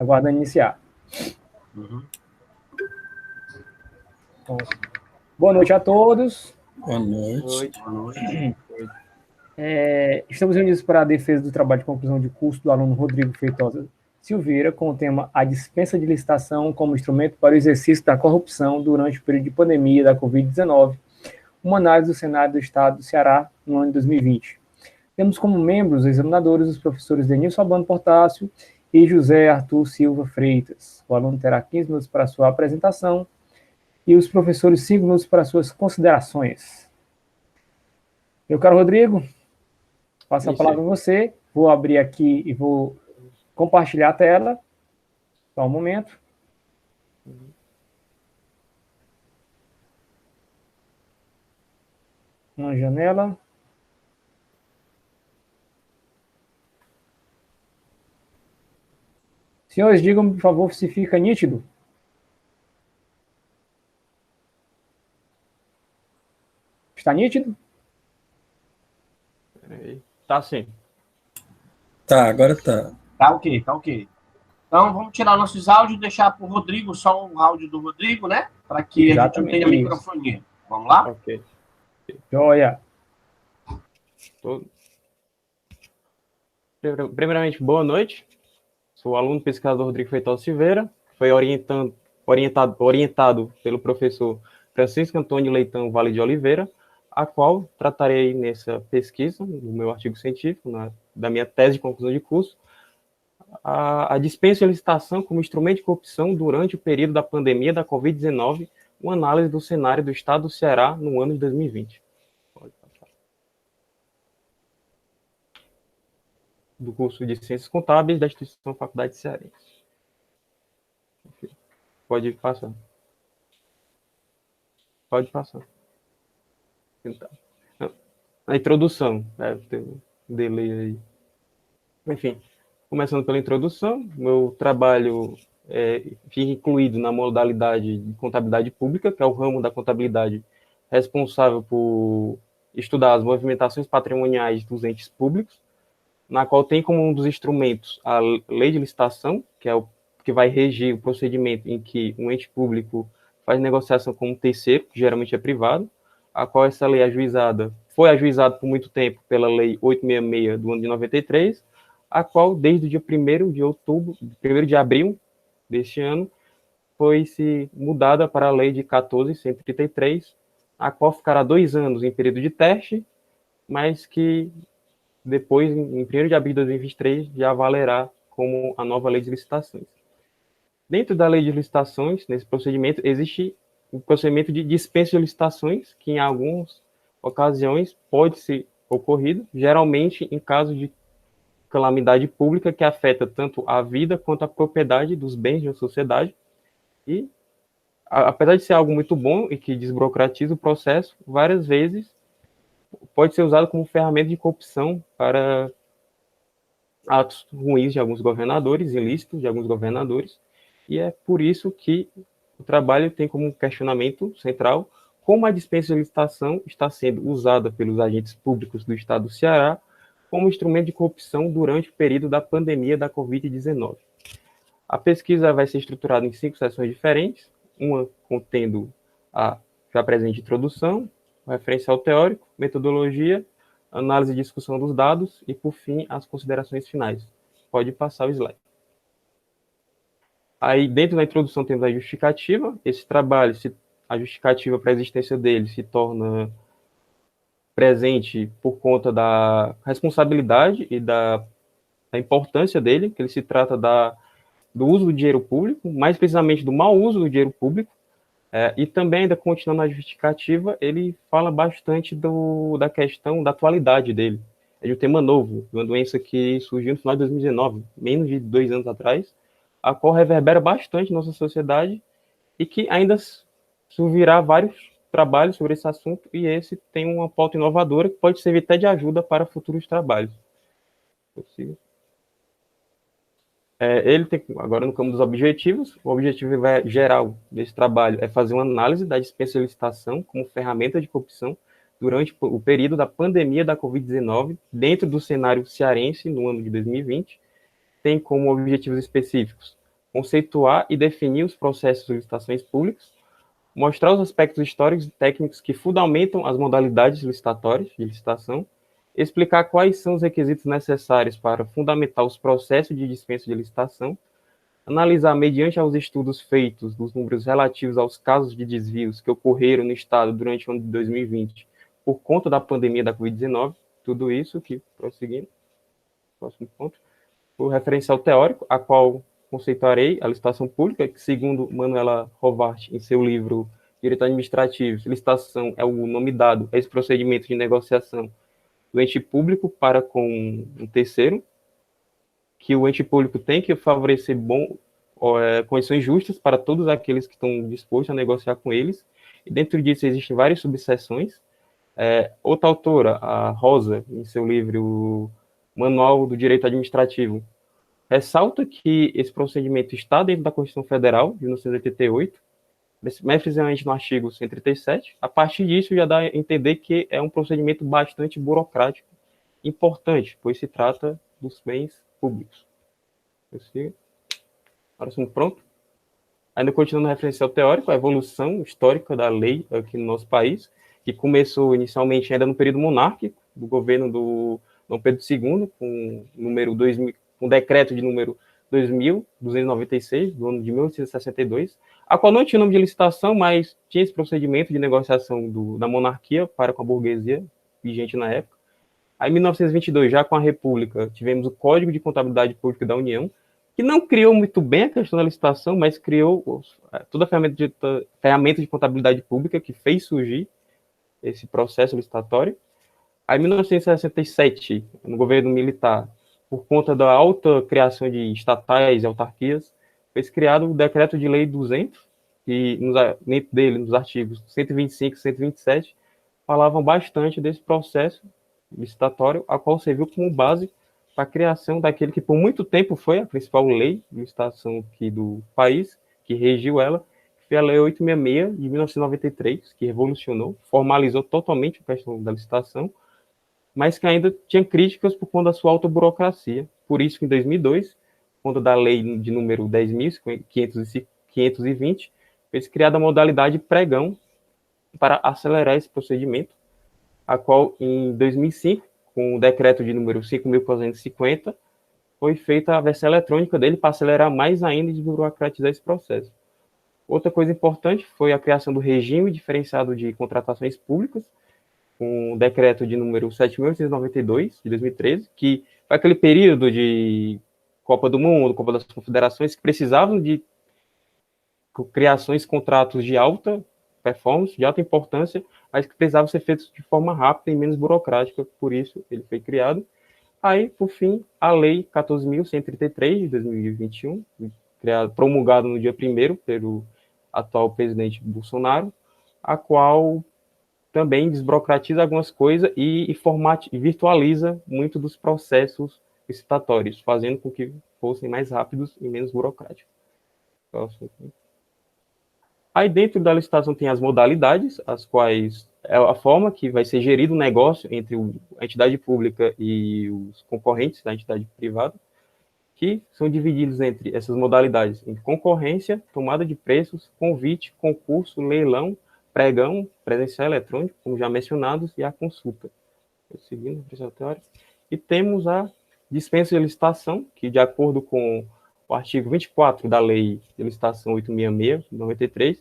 Aguardando iniciar. Uhum. Então, boa noite a todos. Boa noite. Boa noite. Estamos reunidos para a defesa do trabalho de conclusão de curso do aluno Rodrigo Feitosa Silveira, com o tema A Dispensa de Licitação como Instrumento para o Exercício da Corrupção durante o período de pandemia da Covid-19, uma análise do Senado do Estado do Ceará no ano de 2020. Temos como membros examinadores os professores Denilson Albano Portácio e José Arthur Silva Freitas. O aluno terá 15 minutos para sua apresentação e os professores 5 minutos para suas considerações. Meu caro Rodrigo, passo a palavra a você. Vou abrir aqui e vou compartilhar a tela. Só um momento. Uma janela. Senhores, digam, por favor, se fica nítido. Está nítido? Tá sim. Tá, agora tá. Tá ok. Então, vamos tirar nossos áudios e deixar para o Rodrigo, só o áudio do Rodrigo, né? Para que a gente não tenha microfonia. Vamos lá? Ok. Joia. Primeiramente, boa noite. Sou o aluno pesquisador Rodrigo Feitosa Silveira, foi orientado pelo professor Francisco Antônio Leitão Vale de Oliveira, a qual tratarei nessa pesquisa, no meu artigo científico, da minha tese de conclusão de curso, a dispensa de licitação como instrumento de corrupção durante o período da pandemia da Covid-19, uma análise do cenário do Estado do Ceará no ano de 2020. Pode passar. Do curso de Ciências Contábeis da Instituição Faculdade Cearense. Pode passar. Pode passar. Então, a introdução, tem um delay aí. Enfim, começando pela introdução, meu trabalho fica incluído na modalidade de contabilidade pública, que é o ramo da contabilidade responsável por estudar as movimentações patrimoniais dos entes públicos, na qual tem como um dos instrumentos a lei de licitação, que é o que vai regir o procedimento em que um ente público faz negociação com um terceiro, que geralmente é privado, a qual essa lei foi ajuizada por muito tempo pela Lei 866 do ano de 93, a qual, desde o dia 1º de abril deste ano, foi-se mudada para a Lei de 14.133, a qual ficará 2 anos em período de teste, mas que depois, em 1º de abril de 2023, já valerá como a nova Lei de Licitações. Dentro da Lei de Licitações, nesse procedimento, existe o procedimento de dispensa de licitações, que em algumas ocasiões pode ser ocorrido, geralmente em caso de calamidade pública que afeta tanto a vida quanto a propriedade dos bens de uma sociedade. E, apesar de ser algo muito bom e que desburocratiza o processo, várias vezes pode ser usado como ferramenta de corrupção para atos ruins de alguns governadores, ilícitos de alguns governadores, e é por isso que o trabalho tem como questionamento central como a dispensa de licitação está sendo usada pelos agentes públicos do Estado do Ceará como instrumento de corrupção durante o período da pandemia da Covid-19. A pesquisa vai ser estruturada em 5 sessões diferentes, uma contendo a já presente introdução, referencial teórico, metodologia, análise e discussão dos dados e, por fim, as considerações finais. Pode passar o slide. Aí, dentro da introdução, temos a justificativa. Esse trabalho, a justificativa para a existência dele se torna presente por conta da responsabilidade e da importância dele, que ele se trata do uso do dinheiro público, mais precisamente do mau uso do dinheiro público, e também, ainda continuando na justificativa, ele fala bastante da questão da atualidade dele. É de um tema novo, de uma doença que surgiu no final de 2019, menos de 2 anos atrás, a qual reverbera bastante nossa sociedade e que ainda surgirá vários trabalhos sobre esse assunto, e esse tem uma pauta inovadora que pode servir até de ajuda para futuros trabalhos. Ele tem, agora no campo dos objetivos, o objetivo geral desse trabalho é fazer uma análise da dispensa de licitação como ferramenta de corrupção durante o período da pandemia da Covid-19, dentro do cenário cearense no ano de 2020, tem como objetivos específicos conceituar e definir os processos de licitações públicas, mostrar os aspectos históricos e técnicos que fundamentam as modalidades licitatórias de licitação, explicar quais são os requisitos necessários para fundamentar os processos de dispensa de licitação, analisar, mediante aos estudos feitos dos números relativos aos casos de desvios que ocorreram no Estado durante o ano de 2020 por conta da pandemia da Covid-19, tudo isso que, prosseguindo, próximo ponto, o referencial teórico, a qual conceituarei a licitação pública, que, segundo Manuela Rovart, em seu livro Direito Administrativo, licitação é o nome dado a esse procedimento de negociação do ente público para com um terceiro, que o ente público tem que favorecer condições justas para todos aqueles que estão dispostos a negociar com eles, e dentro disso existem várias subseções. Outra autora, a Rosa, em seu livro Manual do Direito Administrativo, ressalta que esse procedimento está dentro da Constituição Federal, de 1988, mais precisamente no artigo 137. A partir disso, já dá a entender que é um procedimento bastante burocrático, importante, pois se trata dos bens públicos. Próximo pronto. Ainda continuando no referencial teórico, a evolução histórica da lei aqui no nosso país, que começou inicialmente ainda no período monárquico, do governo do Dom Pedro II, com número 2000, com decreto de número 2.296, do ano de 1862, a qual não tinha nome de licitação, mas tinha esse procedimento de negociação da monarquia para com a burguesia vigente na época. Aí, em 1922, já com a República, tivemos o Código de Contabilidade Pública da União, que não criou muito bem a questão da licitação, mas criou toda a ferramenta de contabilidade pública que fez surgir esse processo licitatório. Aí, em 1967, no governo militar, por conta da alta criação de estatais e autarquias, foi criado o Decreto de Lei 200, que dentro dele, nos artigos 125 e 127, falavam bastante desse processo licitatório, a qual serviu como base para a criação daquele que por muito tempo foi a principal lei de licitação aqui do país, que regiu ela, que foi a Lei 866 de 1993, que revolucionou, formalizou totalmente a questão da licitação, mas que ainda tinha críticas por conta da sua alta burocracia. Por isso que em 2002, por conta da lei de número 10.520, foi criada a modalidade pregão para acelerar esse procedimento, a qual em 2005, com o decreto de número 5.450, foi feita a versão eletrônica dele para acelerar mais ainda e desburocratizar esse processo. Outra coisa importante foi a criação do regime diferenciado de contratações públicas, com o decreto de número 7.892, de 2013, que foi aquele período de Copa do Mundo, Copa das Confederações, que precisavam de criações, contratos de alta performance, de alta importância, mas que precisavam ser feitos de forma rápida e menos burocrática, por isso ele foi criado. Aí, por fim, a Lei 14.133, de 2021, promulgada no dia 1º pelo atual presidente Bolsonaro, a qual também desburocratiza algumas coisas e virtualiza muito dos processos licitatórios, fazendo com que fossem mais rápidos e menos burocráticos. Aí dentro da licitação tem as modalidades, as quais é a forma que vai ser gerido o negócio entre a entidade pública e os concorrentes da entidade privada, que são divididos entre essas modalidades em concorrência, tomada de preços, convite, concurso, leilão, pregão, presencial eletrônico, como já mencionados, e a consulta. Seguindo a teórica. E temos a dispensa de licitação, que de acordo com o artigo 24 da Lei de Licitação 866, de 93,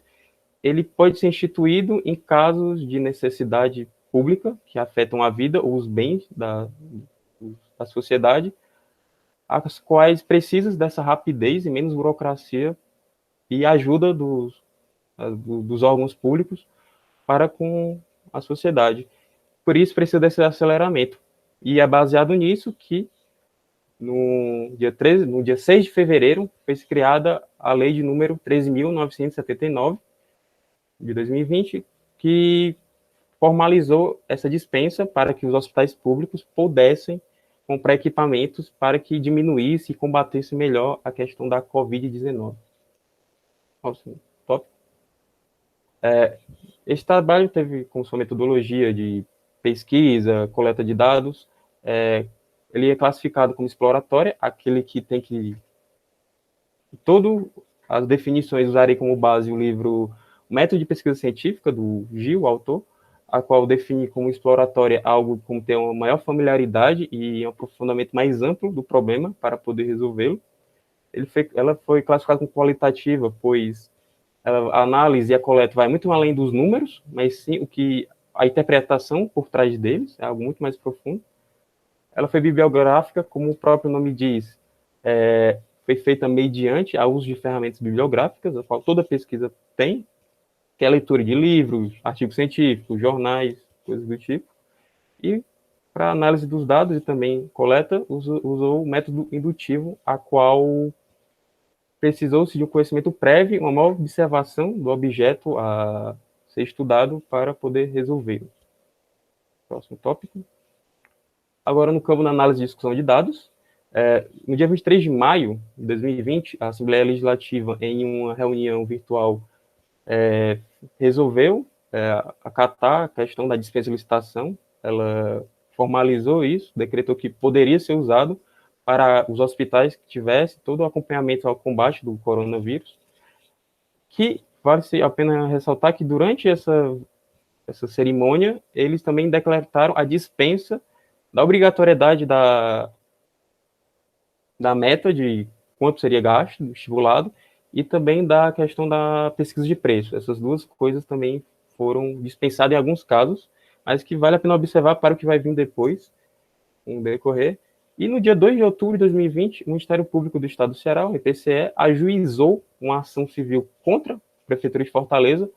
ele pode ser instituído em casos de necessidade pública, que afetam a vida ou os bens da sociedade, as quais precisam dessa rapidez e menos burocracia e ajuda dos órgãos públicos para com a sociedade. Por isso precisa desse aceleramento. E é baseado nisso que no dia 6 de fevereiro foi criada a lei de número 13.979 de 2020, que formalizou essa dispensa para que os hospitais públicos pudessem comprar equipamentos para que diminuísse e combatesse melhor a questão da Covid-19. Top. Esse trabalho teve como sua metodologia de pesquisa, coleta de dados. Ele é classificado como exploratória, aquele que tem que Todas as definições usarei como base o livro Método de Pesquisa Científica, do Gil, o autor, a qual define como exploratória algo como ter uma maior familiaridade e um aprofundamento mais amplo do problema para poder resolvê-lo. Ela foi classificada como qualitativa, pois a análise e a coleta vai muito além dos números, mas sim a interpretação por trás deles, é algo muito mais profundo. Ela foi bibliográfica, como o próprio nome diz, foi feita mediante o uso de ferramentas bibliográficas, a qual toda pesquisa tem, que é a leitura de livros, artigos científicos, jornais, coisas do tipo. E para análise dos dados e também coleta, usou o método indutivo, a qual precisou-se de um conhecimento prévio, uma maior observação do objeto a ser estudado para poder resolvê-lo. Próximo tópico. Agora, no campo da análise e discussão de dados, no dia 23 de maio de 2020, a Assembleia Legislativa, em uma reunião virtual, resolveu acatar a questão da dispensa de licitação. Ela formalizou isso, decretou que poderia ser usado para os hospitais que tivessem todo o acompanhamento ao combate do coronavírus, que vale a pena ressaltar que durante essa cerimônia, eles também decretaram a dispensa da obrigatoriedade da meta de quanto seria gasto, estipulado, e também da questão da pesquisa de preço. Essas duas coisas também foram dispensadas em alguns casos, mas que vale a pena observar para o que vai vir depois, no decorrer. E no dia 2 de outubro de 2020, o Ministério Público do Estado do Ceará, o MPCE, ajuizou uma ação civil contra a Prefeitura de Fortaleza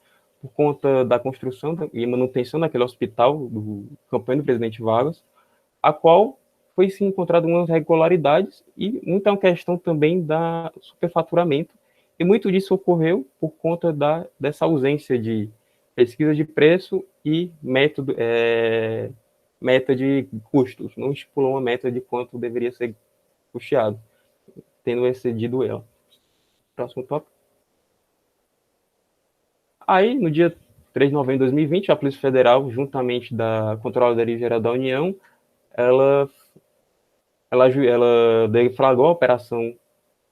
por conta da construção e manutenção daquele hospital do campanha do presidente Vargas, a qual foi se encontrado umas irregularidades e muita uma questão também da superfaturamento, e muito disso ocorreu por conta dessa ausência de pesquisa de preço e meta de custos. Não estipulou uma meta de quanto deveria ser custeado, tendo excedido ela. Próximo tópico. Aí, no dia 3 de novembro de 2020, a Polícia Federal, juntamente da Controladoria Geral da União, ela deflagrou a operação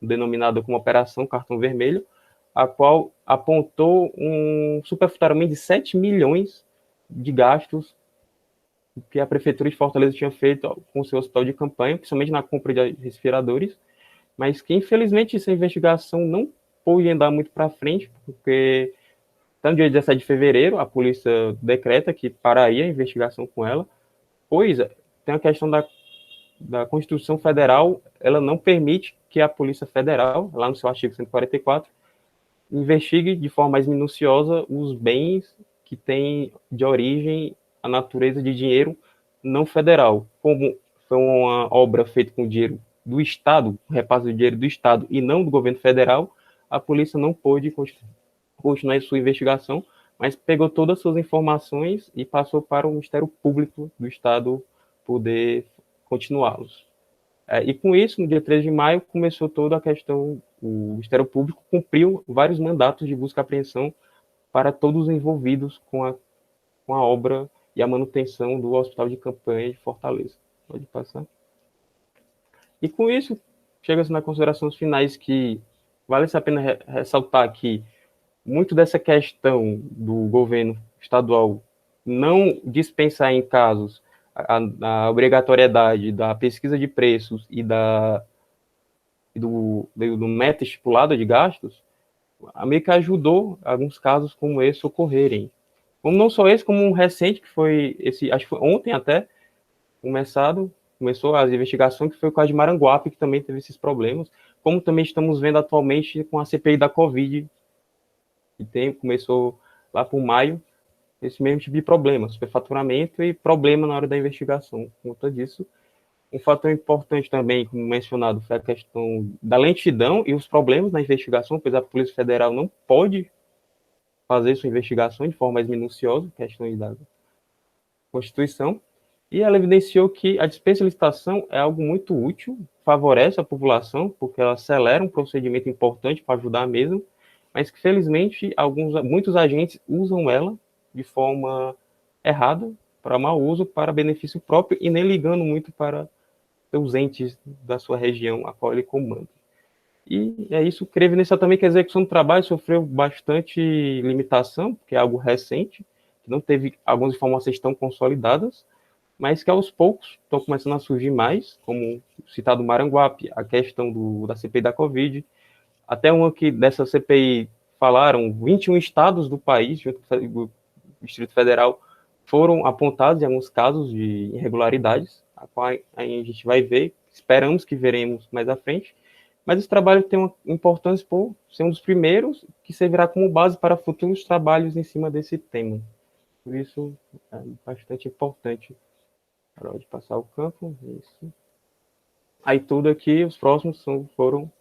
denominada como Operação Cartão Vermelho, a qual apontou um superfaturamento de 7 milhões de gastos que a Prefeitura de Fortaleza tinha feito com o seu hospital de campanha, principalmente na compra de respiradores, mas que, infelizmente, essa investigação não pôde andar muito para frente, porque, até no dia 17 de fevereiro, a polícia decreta que pararia a investigação com ela, pois tem a questão da Constituição Federal, ela não permite que a Polícia Federal, lá no seu artigo 144, investigue de forma mais minuciosa os bens que têm de origem a natureza de dinheiro não federal. Como foi uma obra feita com dinheiro do Estado, repasse de dinheiro do Estado e não do governo federal, a polícia não pôde continuar a sua investigação, mas pegou todas as suas informações e passou para o Ministério Público do Estado poder continuá-los. E com isso, no dia 3 de maio, começou toda a questão, o Ministério Público cumpriu vários mandatos de busca e apreensão para todos os envolvidos com a obra e a manutenção do Hospital de Campanha de Fortaleza. Pode passar. E com isso, chega-se nas considerações finais que vale a pena ressaltar que muito dessa questão do governo estadual não dispensar em casos a obrigatoriedade da pesquisa de preços e do meta estipulado de gastos, a meio que ajudou alguns casos como esse ocorrerem. Como não só esse, como um recente, que foi acho que foi ontem até, começou as investigações, que foi o caso de Maranguape, que também teve esses problemas, como também estamos vendo atualmente com a CPI da Covid, que começou lá por maio, esse mesmo tipo de problema, superfaturamento e problema na hora da investigação. Por conta disso, um fator importante também, como mencionado, foi a questão da lentidão e os problemas na investigação, pois a Polícia Federal não pode fazer sua investigação de forma mais minuciosa, questões da Constituição, e ela evidenciou que a dispensa de licitação é algo muito útil, favorece a população, porque ela acelera um procedimento importante para ajudar mesmo, mas que, felizmente, muitos agentes usam ela de forma errada, para mau uso, para benefício próprio, e nem ligando muito para os entes da sua região a qual ele comanda. E é isso, creio evidenciar também que a execução do trabalho sofreu bastante limitação, porque é algo recente, que não teve algumas informações tão consolidadas, mas que aos poucos estão começando a surgir mais, como citado o Maranguape, a questão da CPI da Covid, até uma que dessa CPI falaram, 21 estados do país, junto com o Distrito Federal, foram apontados em alguns casos de irregularidades, a qual aí a gente vai ver, esperamos que veremos mais à frente, mas esse trabalho tem uma importância por ser um dos primeiros que servirá como base para futuros trabalhos em cima desse tema. Por isso, é bastante importante. Pode passar o campo, isso. Aí tudo aqui, os próximos foram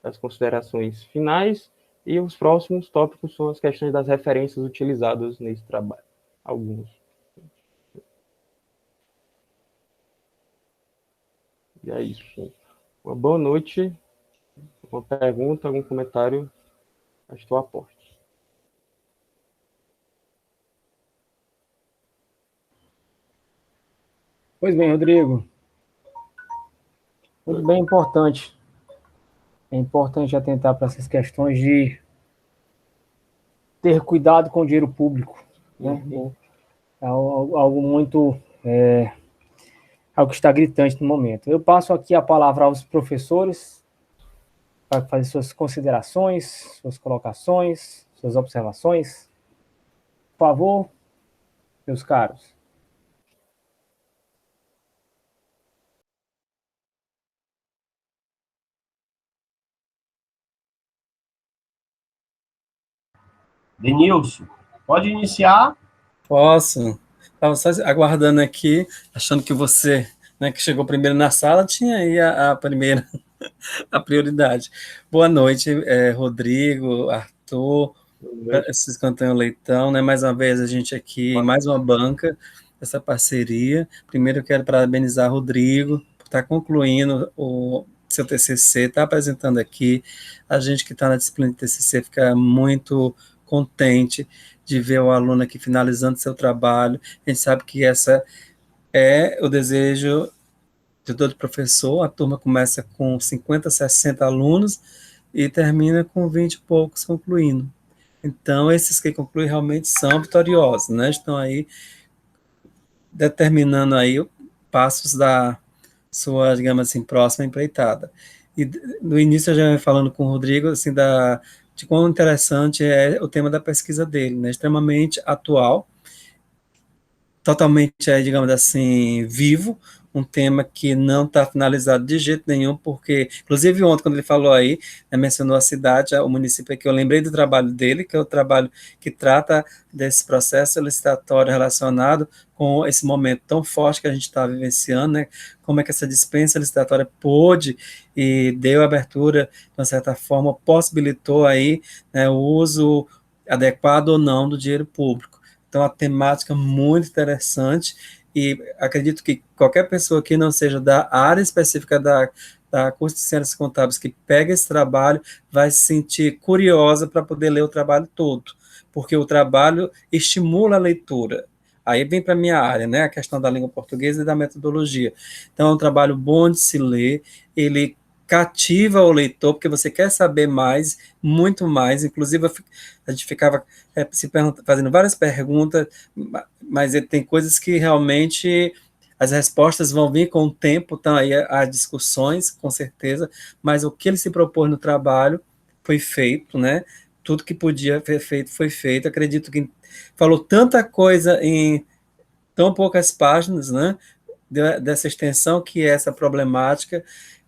as considerações finais, e os próximos tópicos são as questões das referências utilizadas nesse trabalho. Alguns. E é isso. Uma boa noite. Uma pergunta, algum comentário, estou a porta. Pois bem, Rodrigo. Muito bem importante. É importante atentar para essas questões de ter cuidado com o dinheiro público, né? É algo muito... algo que está gritante no momento. Eu passo aqui a palavra aos professores para fazer suas considerações, suas colocações, suas observações. Por favor, meus caros. Denilson, pode iniciar? Posso. Estava só aguardando aqui, achando que você, né, que chegou primeiro na sala, tinha aí a primeira, a prioridade. Boa noite, Rodrigo, Arthur, esses Cantanhos Leitão, né? Mais uma vez a gente aqui, em mais uma banca, essa parceria. Primeiro eu quero parabenizar Rodrigo por estar concluindo o seu TCC, está apresentando aqui. A gente que está na disciplina de TCC fica muito contente de ver o aluno aqui finalizando seu trabalho. A gente sabe que essa é o desejo de todo professor. A turma começa com 50, 60 alunos e termina com 20 e poucos concluindo. Então, esses que concluem realmente são vitoriosos, né? Estão aí determinando aí passos da sua, digamos assim, próxima empreitada. E no início eu já ia falando com o Rodrigo, assim, de quão interessante é o tema da pesquisa dele, né? Extremamente atual, totalmente, digamos assim, vivo, um tema que não está finalizado de jeito nenhum, porque, inclusive ontem, quando ele falou aí, né, mencionou a cidade, o município aqui, eu lembrei do trabalho dele, que é o trabalho que trata desse processo licitatório relacionado com esse momento tão forte que a gente está vivenciando, né, como é que essa dispensa licitatória pôde e deu abertura, de uma certa forma, possibilitou aí, né, o uso adequado ou não do dinheiro público. Então, a temática muito interessante, e acredito que qualquer pessoa que não seja da área específica da curso de Ciências Contábeis que pega esse trabalho vai se sentir curiosa para poder ler o trabalho todo, porque o trabalho estimula a leitura. Aí vem para a minha área, né, a questão da língua portuguesa e da metodologia. Então, é um trabalho bom de se ler, ele cativa o leitor, porque você quer saber mais, muito mais, inclusive a gente ficava fazendo várias perguntas, mas tem coisas que realmente as respostas vão vir com o tempo, então aí há discussões, com certeza, mas o que ele se propôs no trabalho foi feito, né? Tudo que podia ser feito foi feito. Acredito que falou tanta coisa em tão poucas páginas, né? Dessa extensão que é essa problemática.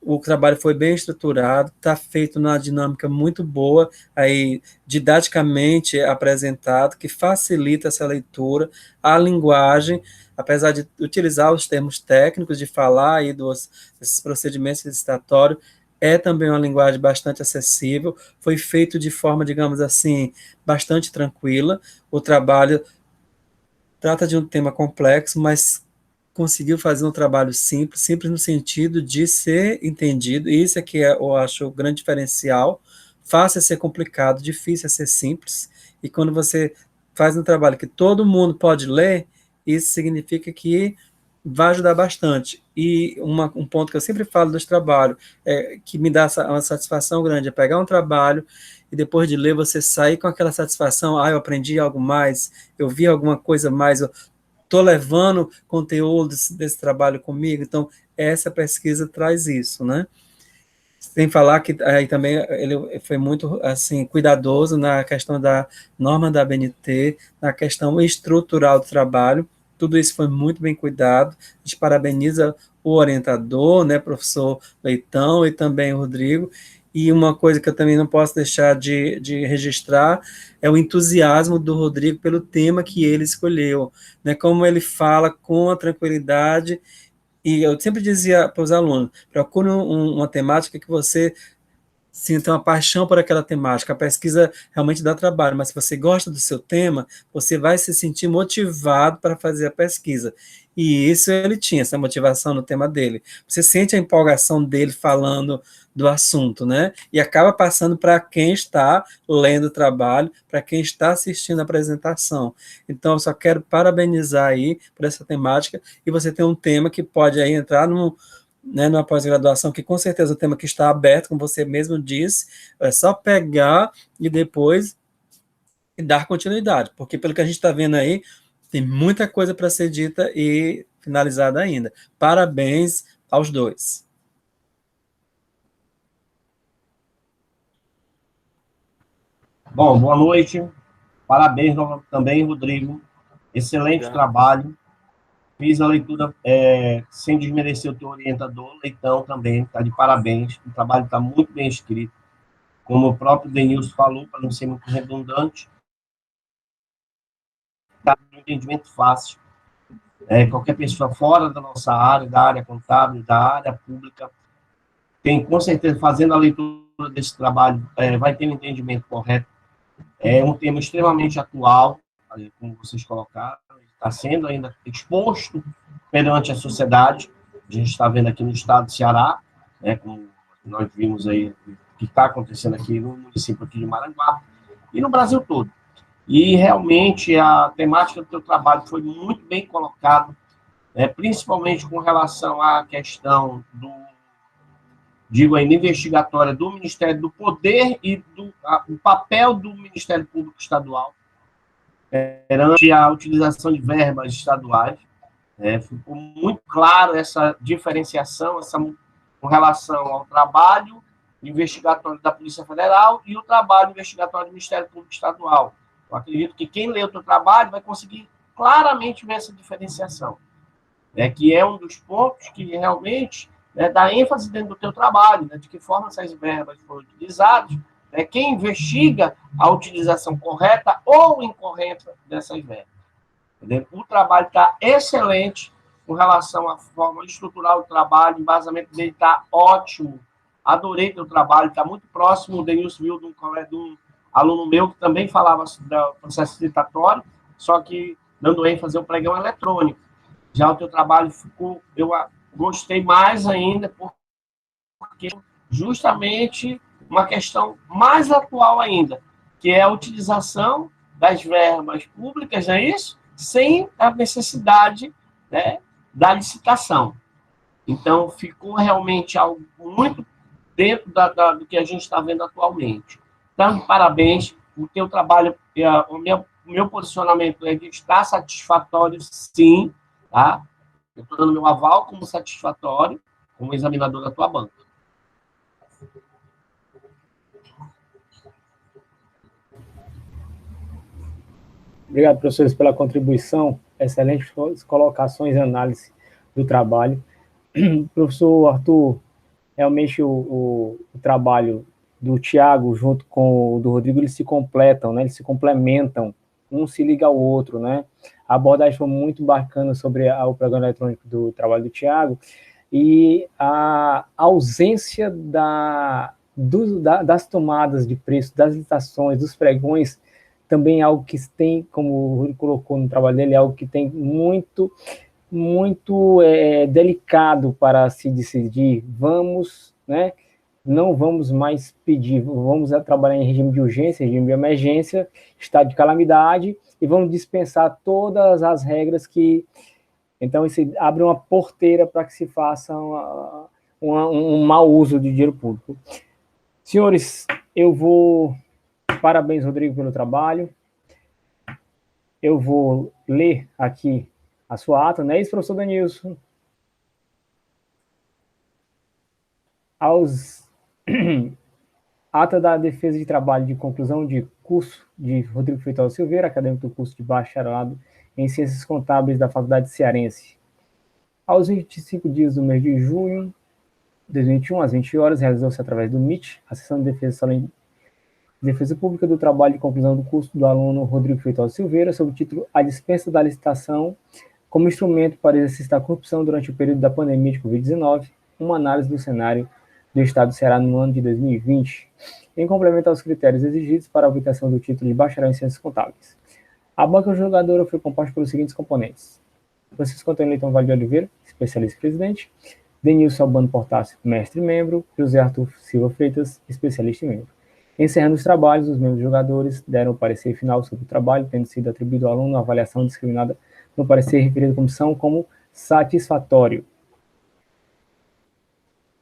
O trabalho foi bem estruturado, está feito numa dinâmica muito boa, aí didaticamente apresentado, que facilita essa leitura, a linguagem, apesar de utilizar os termos técnicos, de falar aí desses procedimentos licitatórios, é também uma linguagem bastante acessível, foi feito de forma, digamos assim, bastante tranquila. O trabalho trata de um tema complexo, mas conseguiu fazer um trabalho simples, simples no sentido de ser entendido, e isso é que eu acho o grande diferencial. Fácil é ser complicado, difícil é ser simples, e quando você faz um trabalho que todo mundo pode ler, isso significa que vai ajudar bastante. E um ponto que eu sempre falo dos trabalhos, que me dá uma satisfação grande, é pegar um trabalho e depois de ler você sair com aquela satisfação, eu aprendi algo mais, eu vi alguma coisa mais, eu estou levando conteúdo desse trabalho comigo, então essa pesquisa traz isso, né? Sem falar que aí também ele foi muito assim cuidadoso na questão da norma da ABNT, na questão estrutural do trabalho, tudo isso foi muito bem cuidado. A gente parabeniza o orientador, né, professor Leitão, e também o Rodrigo. E uma coisa que eu também não posso deixar de registrar é o entusiasmo do Rodrigo pelo tema que ele escolheu, né, como ele fala com a tranquilidade. E eu sempre dizia para os alunos, procure uma temática que você sinta uma paixão por aquela temática. A pesquisa realmente dá trabalho, mas se você gosta do seu tema, você vai se sentir motivado para fazer a pesquisa. E isso ele tinha, essa motivação no tema dele. Você sente a empolgação dele falando do assunto, né? E acaba passando para quem está lendo o trabalho, para quem está assistindo a apresentação. Então, eu só quero parabenizar aí por essa temática, e você tem um tema que pode aí entrar numa pós-graduação, que com certeza é um tema que está aberto, como você mesmo disse, é só pegar e depois dar continuidade, porque pelo que a gente está vendo aí, tem muita coisa para ser dita e finalizada ainda. Parabéns aos dois. Bom, boa noite. Parabéns também, Rodrigo. Excelente trabalho. Fiz a leitura sem desmerecer o teu orientador, Leitão também, está de parabéns. O trabalho está muito bem escrito. Como o próprio Denilson falou, para não ser muito redundante, está um entendimento fácil. Qualquer pessoa fora da nossa área, da área contábil, da área pública, tem com certeza, fazendo a leitura desse trabalho, vai ter um entendimento correto. É um tema extremamente atual, como vocês colocaram, está sendo ainda exposto perante a sociedade. A gente está vendo aqui no estado de Ceará, né, como nós vimos aí, o que está acontecendo aqui no município aqui de Maranguape, e no Brasil todo. E realmente a temática do teu trabalho foi muito bem colocada, principalmente com relação à questão investigatória do Ministério do Poder e o papel do Ministério Público Estadual perante a utilização de verbas estaduais. Ficou muito claro essa diferenciação com relação ao trabalho investigatório da Polícia Federal e o trabalho investigatório do Ministério Público Estadual. Eu acredito que quem lê o teu trabalho vai conseguir claramente ver essa diferenciação, que é um dos pontos que realmente dá ênfase dentro do teu trabalho, de que forma essas verbas foram utilizadas, quem investiga a utilização correta ou incorreta dessas verbas. Entendeu? O trabalho está excelente com relação à forma estrutural do trabalho, o embasamento dele está ótimo. Adorei teu trabalho, está muito próximo. O Denilson viu de um aluno meu que também falava do processo citatório, só que dando ênfase ao pregão eletrônico. Já o teu trabalho eu gostei mais ainda, porque justamente uma questão mais atual ainda, que é a utilização das verbas públicas, não é isso? Sem a necessidade da licitação. Então, ficou realmente algo muito dentro do que a gente está vendo atualmente. Então, parabéns, o teu trabalho, o meu posicionamento está satisfatório, sim, tá? Eu estou dando meu aval como satisfatório, como examinador da tua banca. Obrigado, professores, pela contribuição. Excelentes colocações e análise do trabalho. Professor Arthur, realmente o trabalho do Tiago junto com o do Rodrigo, eles se completam, né? Eles se complementam, um se liga ao outro, né? A abordagem foi muito bacana sobre o programa eletrônico do trabalho do Tiago e a ausência das tomadas de preço, das licitações, dos pregões, também é algo que tem, como o Rodrigo colocou no trabalho dele, é algo que tem muito delicado para se decidir. Vamos, né? Não vamos mais pedir, vamos trabalhar em regime de urgência, regime de emergência, estado de calamidade, e vamos dispensar todas as regras que Então, isso abre uma porteira para que se faça um mau uso de dinheiro público. Senhores, eu vou... Parabéns, Rodrigo, pelo trabalho. Eu vou ler aqui a sua ata, não é isso, professor Denilson? Ata da defesa de trabalho de conclusão de curso de Rodrigo Feitosa Silveira, acadêmico do curso de bacharelado em Ciências Contábeis da Faculdade Cearense. Aos 25 dias do mês de junho de 2021, às 20 horas, realizou-se através do MIT, a sessão de defesa pública do trabalho de conclusão do curso do aluno Rodrigo Feitosa Silveira, sob o título A Dispensa da Licitação como Instrumento para Exercício da Corrupção durante o período da pandemia de Covid-19, uma análise do cenário do Estado do Ceará no ano de 2020, em complemento aos critérios exigidos para a obtenção do título de bacharel em Ciências Contábeis. A banca julgadora foi composta pelos seguintes componentes: Francisco Antônio Leitão Vale de Oliveira, especialista e presidente; Denilson Albano Portácio, mestre e membro; José Arthur Silva Freitas, especialista e membro. Encerrando os trabalhos, os membros julgadores deram o parecer final sobre o trabalho, tendo sido atribuído ao aluno a avaliação discriminada no parecer referido à comissão como satisfatório.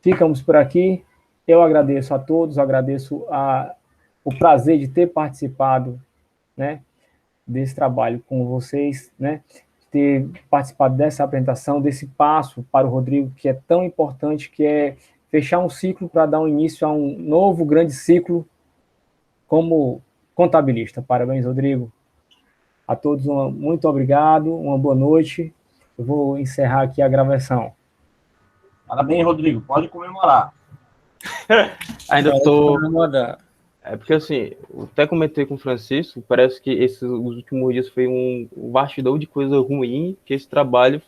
Ficamos por aqui. Eu agradeço a todos, agradeço o prazer de ter participado, né, desse trabalho com vocês, né, ter participado dessa apresentação, desse passo para o Rodrigo, que é tão importante, que é fechar um ciclo para dar um início a um novo grande ciclo como contabilista. Parabéns, Rodrigo. A todos, muito obrigado, uma boa noite. Eu vou encerrar aqui a gravação. Parabéns, Rodrigo. Pode comemorar. Ainda estou... É porque, assim, eu até comentei com o Francisco, parece que os últimos dias foi um bastidão de coisa ruim, que esse trabalho